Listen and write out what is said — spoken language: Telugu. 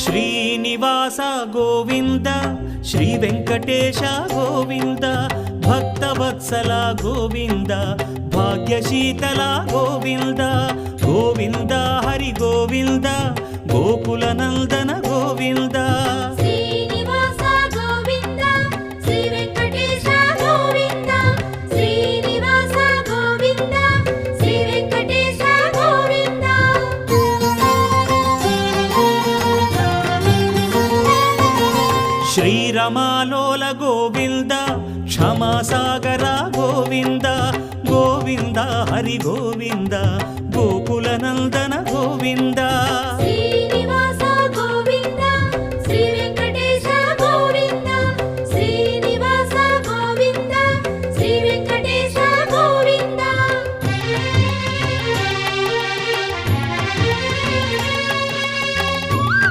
శ్రీనివాస గోవింద శ్రీ వెంకటేశ గోవింద భక్తవత్సల గోవింద భాగ్యశీతల గోవింద గోవింద హరి గోవింద గోకుల నందన గోవింద శ్రీనివాస గోవింద శ్రీ వెంకటేశ గోవింద శ్రీనివాస గోవింద శ్రీ వెంకటేశ గోవింద శ్రీరమాలోల గోవింద క్షమాసాగర గోవింద గోవింద హరి గోవింద గోకుల నందన గోవింద